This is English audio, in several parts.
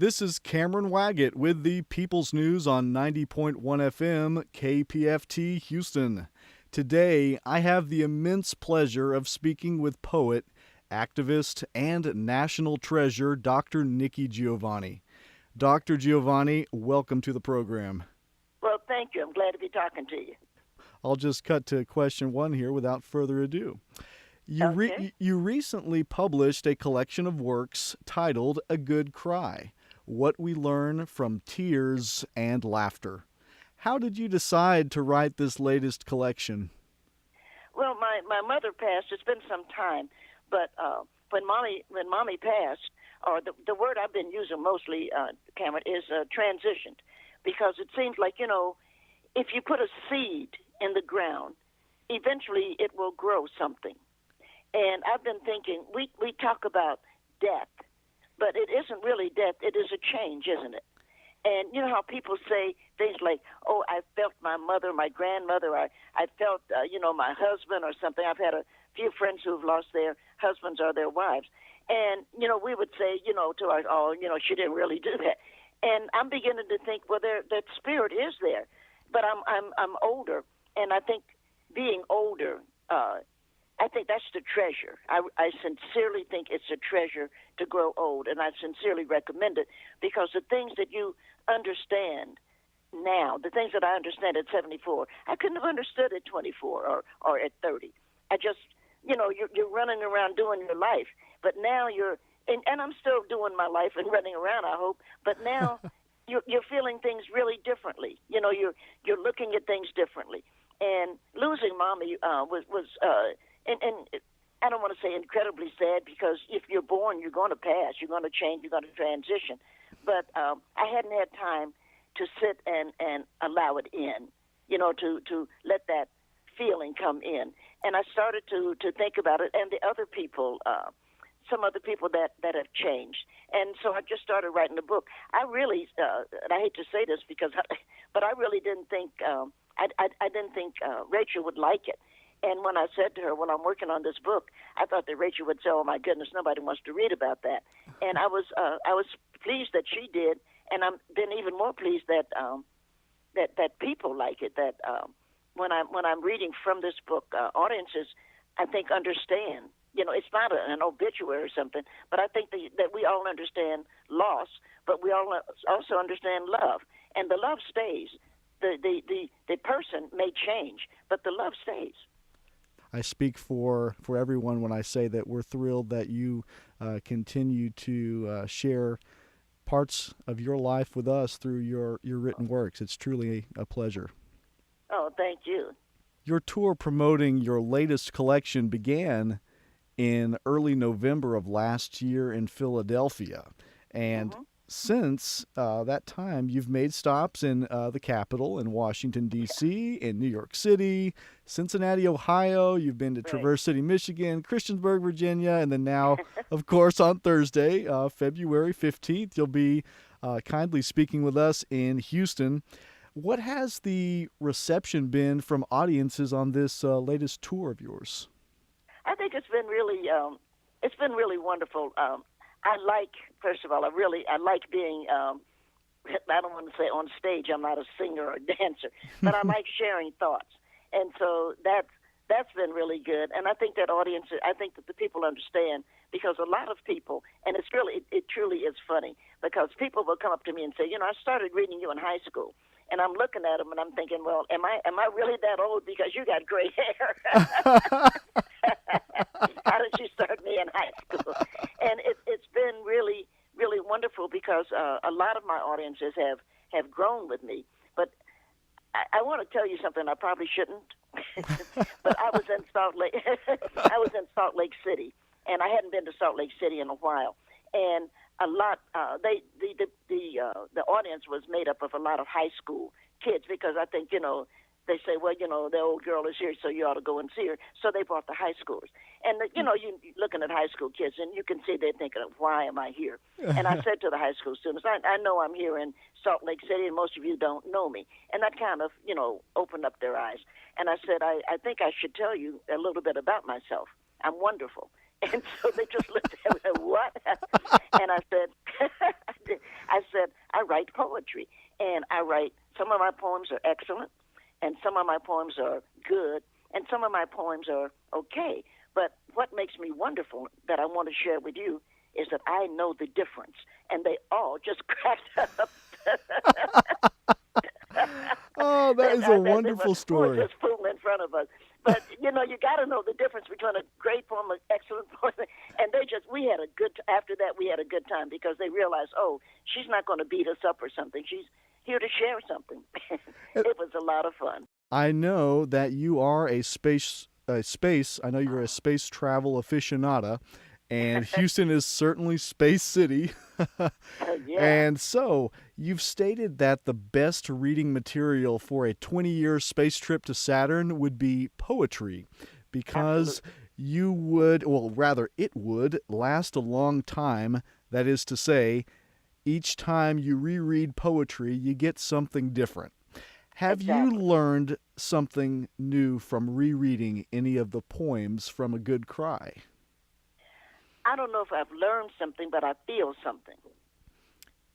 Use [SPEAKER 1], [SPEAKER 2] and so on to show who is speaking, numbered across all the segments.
[SPEAKER 1] This is Cameron Waggett with the People's News on 90.1 FM KPFT Houston. Today, I have the immense pleasure of speaking with poet, activist, and national treasure, Dr. Nikki Giovanni. Dr. Giovanni, welcome to the program.
[SPEAKER 2] Well, thank you. I'm glad to be talking to you.
[SPEAKER 1] I'll just cut to question one here without further ado. You recently published a collection of works titled A Good Cry, What We Learn from Tears and Laughter. How did you decide to write this latest collection?
[SPEAKER 2] Well, my mother passed. It's been some time, but when mommy passed, or the word I've been using mostly, Cameron, is transitioned, because it seems like, if you put a seed in the ground, eventually it will grow something. And I've been thinking, we talk about death, but it isn't really death. It is a change, isn't it? And you know how people say things like, oh, I felt my mother, my grandmother, I felt, my husband or something. I've had a few friends who've lost their husbands or their wives. And, we would say, to our, she didn't really do that. And I'm beginning to think, well, that spirit is there. But I'm older, and I think being older, I think that's the treasure. I sincerely think it's a treasure to grow old, and I sincerely recommend it, because the things that you understand now, the things that I understand at 74, I couldn't have understood at 24 or at 30. I just, you're running around doing your life, but now and I'm still doing my life and running around, I hope, but now you're feeling things really differently. You're looking at things differently. And losing Mommy was and I don't want to say incredibly sad, because if you're born, you're going to pass, you're going to change, you're going to transition. But I hadn't had time to sit and allow it in, to let that feeling come in. And I started to think about it, and the other people, some other people that have changed. And so I just started writing a book. I really, and I hate to say this, but I really didn't think, I didn't think Rachel would like it. And when I said to her, well, I'm working on this book, I thought that Rachel would say, oh, my goodness, nobody wants to read about that. And I was pleased that she did, and I'm then even more pleased that that people like it, that when I'm reading from this book, audiences, I think, understand. It's not an obituary or something, but I think that we all understand loss, but we all also understand love. And the love stays. The person may change, but the love stays.
[SPEAKER 1] I speak for everyone when I say that we're thrilled that you continue to share parts of your life with us through your written works. It's truly a pleasure.
[SPEAKER 2] Oh, thank you.
[SPEAKER 1] Your tour promoting your latest collection began in early November of last year in Philadelphia. And since that time, you've made stops in the capital, in Washington, D.C., in New York City, Cincinnati, Ohio. You've been to Traverse City, Michigan, Christiansburg, Virginia, and then now, of course, on Thursday, February 15th, you'll be kindly speaking with us in Houston. What has the reception been from audiences on this latest tour of yours?
[SPEAKER 2] I think it's been really wonderful. First of all, I like being, I don't want to say on stage, I'm not a singer or a dancer, but I like sharing thoughts. And so that's been really good. And I think that the people understand, because a lot of people, and it truly is funny, because people will come up to me and say, I started reading you in high school. And I'm looking at them and I'm thinking, well, am I really that old, because you got gray hair? How did you start me in high school? And it's been really, really wonderful, because a lot of my audiences have grown with me. But I want to tell you something I probably shouldn't. But I was in Salt Lake City, and I hadn't been to Salt Lake City in a while. And a lot, the audience was made up of a lot of high school kids, because I think, they say, well, the old girl is here, so you ought to go and see her. So they brought the high schoolers. And, you're looking at high school kids, and you can see they're thinking, why am I here? And I said to the high school students, I know I'm here in Salt Lake City, and most of you don't know me. And that kind of, opened up their eyes. And I said, I think I should tell you a little bit about myself. I'm wonderful. And so they just looked at me, what? And I said, I said, I write poetry, and some of my poems are excellent, and some of my poems are good, and some of my poems are okay. But what makes me wonderful that I want to share with you is that I know the difference, and they all just cracked up.
[SPEAKER 1] Oh, that is a wonderful
[SPEAKER 2] Who was
[SPEAKER 1] story.
[SPEAKER 2] just fooling in front of us? But you got to know the difference between a great poem, an excellent poem, and after that we had a good time because they realized, oh, she's not going to beat us up or something. She's here to share something. It was a lot of fun.
[SPEAKER 1] I know that you are a space. I know you're a space travel aficionada, and Houston is certainly Space City.
[SPEAKER 2] Yeah,
[SPEAKER 1] And so you've stated that the best reading material for a 20-year space trip to Saturn would be poetry, because
[SPEAKER 2] absolutely.
[SPEAKER 1] you would, well, rather, it would last a long time. That is to say, each time you reread poetry, you get something different. Have you
[SPEAKER 2] Exactly.
[SPEAKER 1] learned something new from rereading any of the poems from A Good Cry?
[SPEAKER 2] I don't know if I've learned something, but I feel something.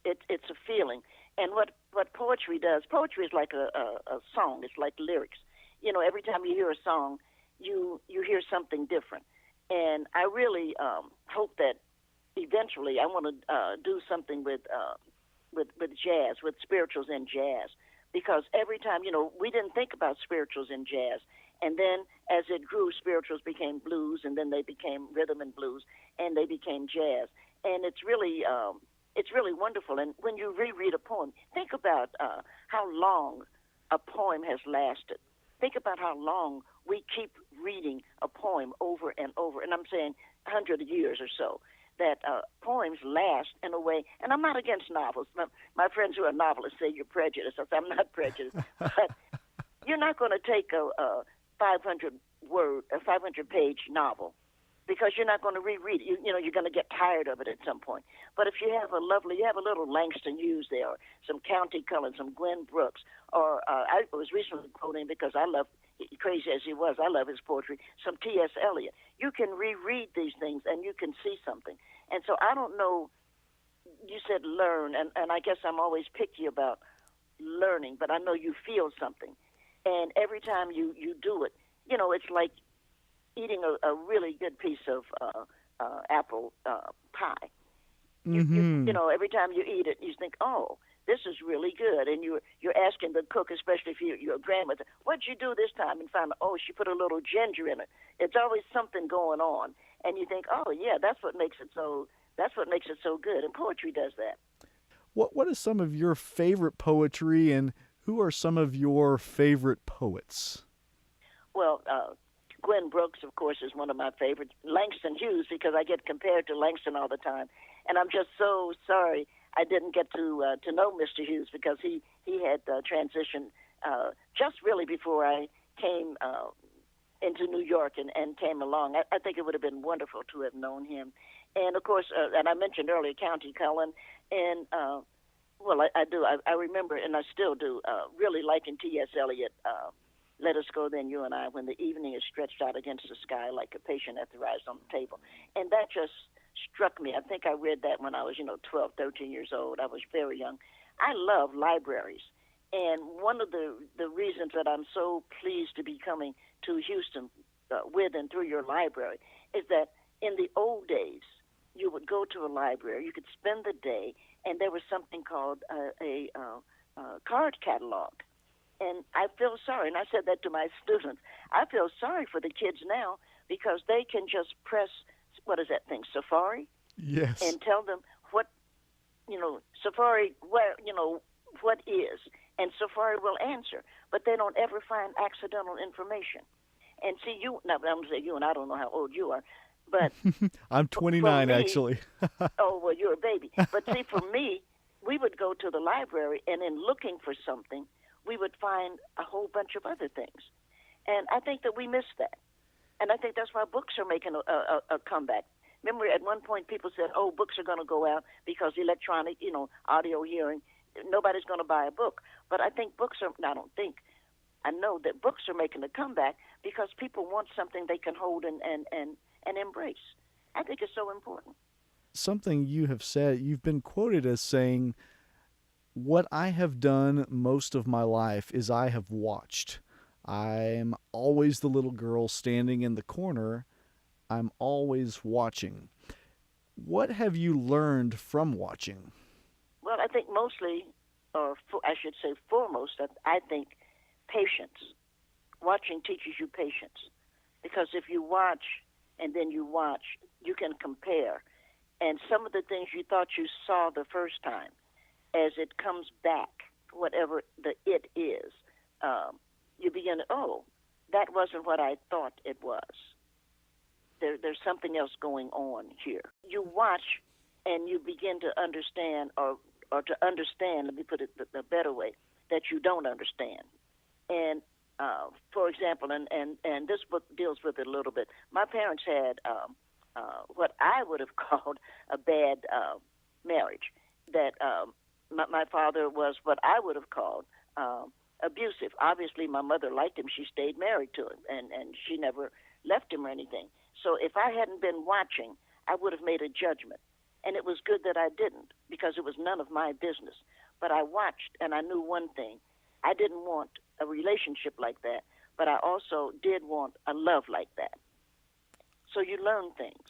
[SPEAKER 2] It's a feeling. And what poetry does, poetry is like a song. It's like lyrics. Every time you hear a song, you hear something different. And I really hope that eventually I want to do something with jazz, with spirituals in jazz, because every time we didn't think about spirituals in jazz, and then as it grew, spirituals became blues, and then they became rhythm and blues, and they became jazz, and it's really wonderful. And when you reread a poem, think about how long a poem has lasted. Think about how long we keep reading a poem over and over, and I'm saying 100 years or so, that poems last in a way. And I'm not against novels. My friends who are novelists say you're prejudiced. I say I'm not prejudiced. But you're not going to take a 500-page novel because you're not going to reread it. You're going to get tired of it at some point. But if you have a little Langston Hughes there, or some County Cullen, some Glenn Brooks, or I was recently quoting because I love, crazy as he was, I love his poetry, some T.S. Eliot. You can reread these things and you can see something. And so I don't know, you said learn, and I guess I'm always picky about learning, but I know you feel something. And every time you do it, it's like eating a really good piece of apple pie.
[SPEAKER 1] Mm-hmm.
[SPEAKER 2] Every time you eat it, you think, oh, this is really good. And you're asking the cook, especially if you're a grandmother, what'd you do this time? And find, oh, she put a little ginger in it. It's always something going on. And you think, oh, yeah, that's what makes it so good. And poetry does that.
[SPEAKER 1] What is some of your favorite poetry, and who are some of your favorite poets?
[SPEAKER 2] Well, Glenn Brooks, of course, is one of my favorites. Langston Hughes, because I get compared to Langston all the time. And I'm just so sorry I didn't get to know Mr. Hughes because he had transitioned just really before I came into New York and came along. I think it would have been wonderful to have known him. And, of course, and I mentioned earlier County Cullen. And, I do. I remember, and I still do, really liking T.S. Eliot, Let Us Go Then, You and I, when the evening is stretched out against the sky like a patient at the rise on the table. And that just struck me. I think I read that when I was, 12, 13 years old. I was very young. I love libraries. And one of the reasons that I'm so pleased to be coming to Houston with and through your library is that in the old days, you would go to a library, you could spend the day, and there was something called a card catalog. And I feel sorry, and I said that to my students, I feel sorry for the kids now because they can just press, what is that thing, Safari?
[SPEAKER 1] Yes.
[SPEAKER 2] And tell them what, Safari, where, what is, and Safari will answer, but they don't ever find accidental information. And see, I'm going to say you, and I don't know how old you are, but
[SPEAKER 1] I'm
[SPEAKER 2] for
[SPEAKER 1] 29,
[SPEAKER 2] me,
[SPEAKER 1] actually.
[SPEAKER 2] oh, well, you're a baby. But see, for me, we would go to the library, and in looking for something, we would find a whole bunch of other things. And I think that we miss that. And I think that's why books are making a comeback. Remember, at one point, people said, oh, books are going to go out because electronic, audio hearing, nobody's going to buy a book. But I think I know that books are making a comeback because people want something they can hold and embrace. I think it's so important.
[SPEAKER 1] something you have said. You've been quoted as saying, "What I have done most of my life is I have watched. I'm always the little girl standing in the corner. I'm always watching." What have you learned from watching?
[SPEAKER 2] Well, I think mostly, I should say foremost, that I think patience. Watching teaches you patience. Because if you watch and then you watch, you can compare. And some of the things you thought you saw the first time, as it comes back, whatever the it is, you begin to, oh, that wasn't what I thought it was. There's something else going on here. You watch and you begin to understand, or to understand, let me put it the better way, that you don't understand. And for example, and this book deals with it a little bit. My parents had what I would have called a bad marriage. That my father was what I would have called abusive. Obviously, my mother liked him. She stayed married to him, and she never left him or anything. So if I hadn't been watching, I would have made a judgment. And it was good that I didn't, because it was none of my business. But I watched, and I knew one thing. I didn't want a relationship like that, but I also did want a love like that. So you learn things.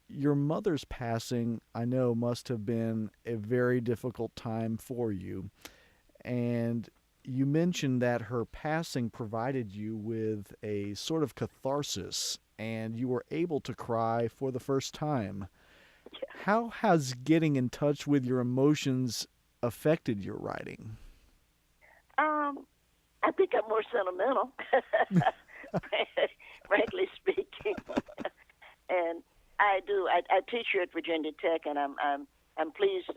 [SPEAKER 1] Your mother's passing, I know, must have been a very difficult time for you. And you mentioned that her passing provided you with a sort of catharsis, and you were able to cry for the first time.
[SPEAKER 2] Yeah.
[SPEAKER 1] How has getting in touch with your emotions affected your writing?
[SPEAKER 2] I think I'm more sentimental, frankly speaking. And I do. I teach here at Virginia Tech, and I'm pleased.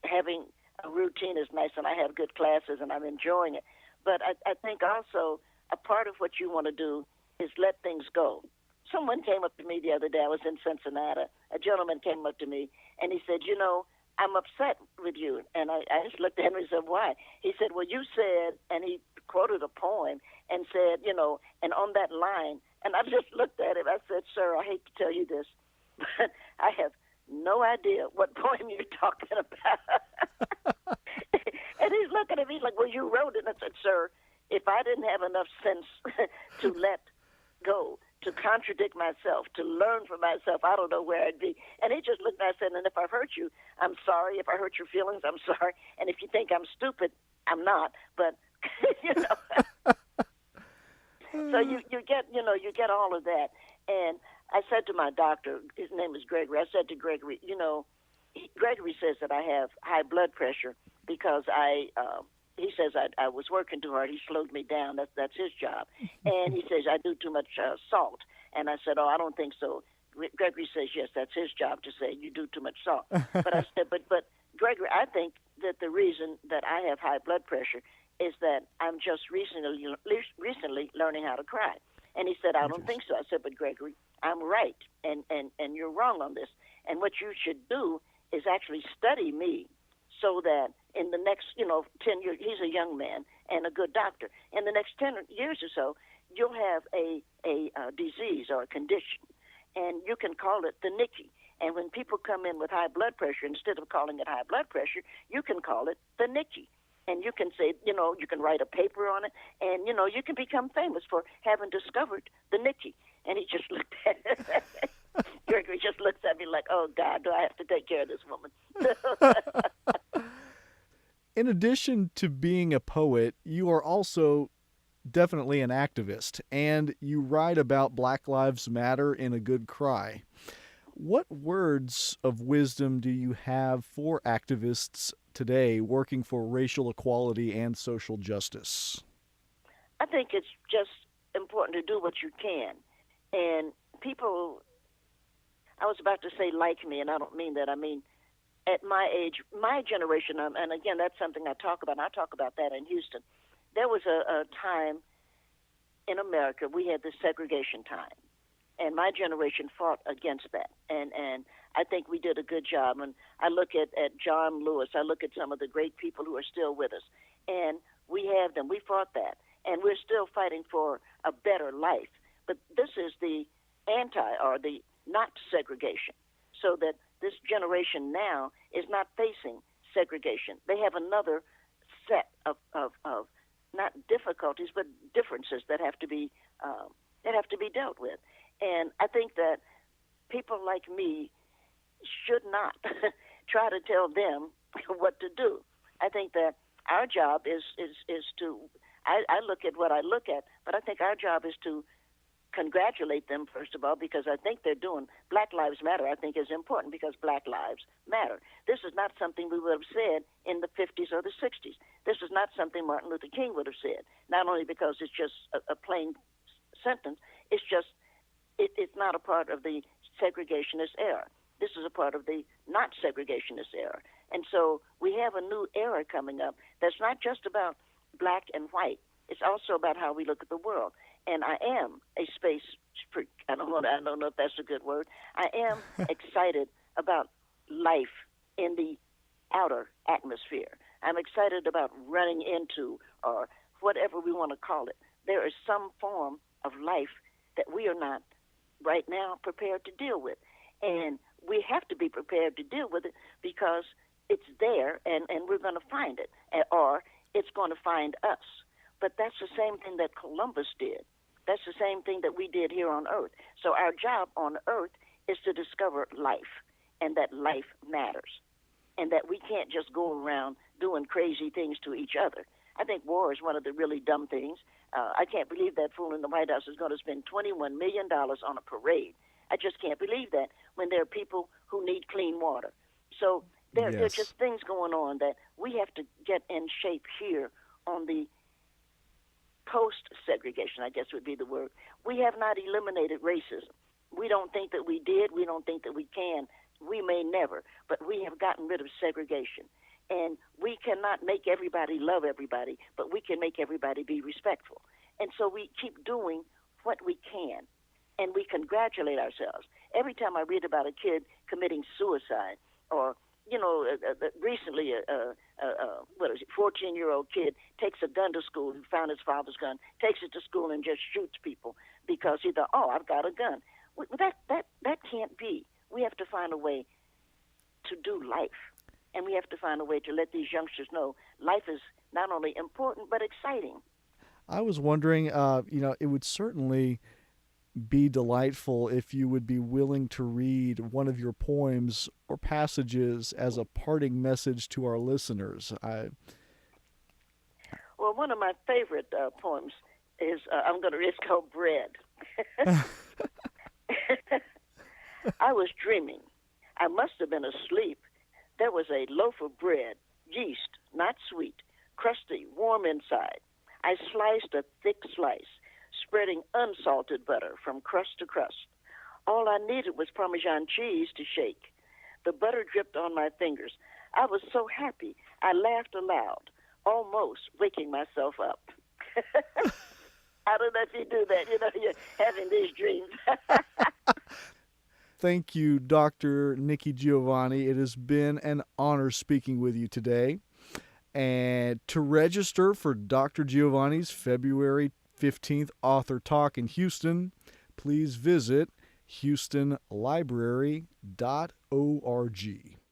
[SPEAKER 2] Having a routine is nice, and I have good classes, and I'm enjoying it. But I think also a part of what you want to do is let things go. Someone came up to me the other day. I was in Cincinnati. A gentleman came up to me, and he said, "You know, I'm upset with you." And I just looked at him and said, "Why?" He said, "Well, you said," and he quoted a poem and said, you know, and on that line, and I just looked at him. I said, "Sir, I hate to tell you this, but I have no idea what poem you're talking about." And he's looking at me like, "Well, you wrote it." And I said, "Sir, if I didn't have enough sense to let go, to contradict myself, to learn from myself, I don't know where I'd be." And he just looked at me and said, "And if I hurt you, I'm sorry. If I hurt your feelings, I'm sorry. And if you think I'm stupid, I'm not. But," you know. So you get all of that. And I said to my doctor, his name is Gregory, I said to Gregory, you know, Gregory says that I have high blood pressure because he says I was working too hard. He slowed me down. That's his job. And he says I do too much salt. And I said, "Oh, I don't think so." Gregory says, "Yes, that's his job to say you do too much salt." But I said, but Gregory, I think that the reason that I have high blood pressure is that I'm just recently learning how to cry. And he said, "I don't think so." I said, "But Gregory, I'm right, and you're wrong on this. And what you should do is actually study me, so that in the next, 10 years," he's a young man and a good doctor, "in the next 10 years or so, you'll have a disease or a condition, and you can call it the Nikki. And when people come in with high blood pressure, instead of calling it high blood pressure, you can call it the Nikki. And you can say, you can write a paper on it, and, you can become famous for having discovered the Nikki." And he just looked at it. Gregory just looks at me like, "Oh, God, do I have to take care of this woman?"
[SPEAKER 1] In addition to being a poet, you are also definitely an activist, and you write about Black Lives Matter in A Good Cry. What words of wisdom do you have for activists today working for racial equality and social justice?
[SPEAKER 2] I think it's just important to do what you can. And people, I was about to say like me, and I don't mean that. I mean, at my age, my generation, and again, that's something I talk about, and I talk about that in Houston. There was a time in America, we had the segregation time. And my generation fought against that. And I think we did a good job. And I look at John Lewis. I look at some of the great people who are still with us. And we have them. We fought that. And we're still fighting for a better life. But this is the anti or the not segregation. so that this generation now is not facing segregation. They have another set of not difficulties, but differences that have to be dealt with. And I think that people like me should not try to tell them what to do. I think that our job is to, I look at what I look at, but I think our job is to congratulate them, first of all, because I think they're doing, Black Lives Matter, I think is important because Black lives matter. This is not something we would have said in the 50s or the 60s. This is not something Martin Luther King would have said, not only because it's just a plain sentence, it's just, it's not a part of the segregationist era. This is a part of the not segregationist era. And so we have a new era coming up that's not just about black and white. It's also about how we look at the world. And I am a space freak. I don't know if that's a good word. I am excited about life in the outer atmosphere. I'm excited about running into, or whatever we want to call it. There is some form of life that we are not right now prepared to deal with. And we have to be prepared to deal with it because it's there and we're going to find it, or it's going to find us. But that's the same thing that Columbus did. That's the same thing that we did here on Earth. So our job on Earth is to discover life, and that life matters, and that we can't just go around doing crazy things to each other. I think war is one of the really dumb things. I can't believe that fool in the White House is going to spend $21 million on a parade. I just can't believe that when there are people who need clean water. So there are just things going on that we have to get in shape here on the post-segregation, I guess would be the word. We have not eliminated racism. We don't think that we did. We don't think that we can. We may never, but we have gotten rid of segregation. And we cannot make everybody love everybody, but we can make everybody be respectful. And so we keep doing what we can, and we congratulate ourselves. Every time I read about a kid committing suicide, or recently, 14-year-old kid takes a gun to school, who found his father's gun, takes it to school and just shoots people because he thought, oh, I've got a gun. That can't be. We have to find a way to do life, and we have to find a way to let these youngsters know life is not only important but exciting.
[SPEAKER 1] I was wondering, it would certainly be delightful if you would be willing to read one of your poems or passages as a parting message to our listeners.
[SPEAKER 2] Well, one of my favorite poems is, it's called Bread. I was dreaming. I must have been asleep. There was a loaf of bread, yeast, not sweet, crusty, warm inside. I sliced a thick slice, spreading unsalted butter from crust to crust. All I needed was Parmesan cheese to shake. The butter dripped on my fingers. I was so happy, I laughed aloud, almost waking myself up. I don't know if you do that. You're having these dreams.
[SPEAKER 1] Thank you, Dr. Nikki Giovanni. It has been an honor speaking with you today. And to register for Dr. Giovanni's February 15th Author Talk in Houston, please visit houstonlibrary.org.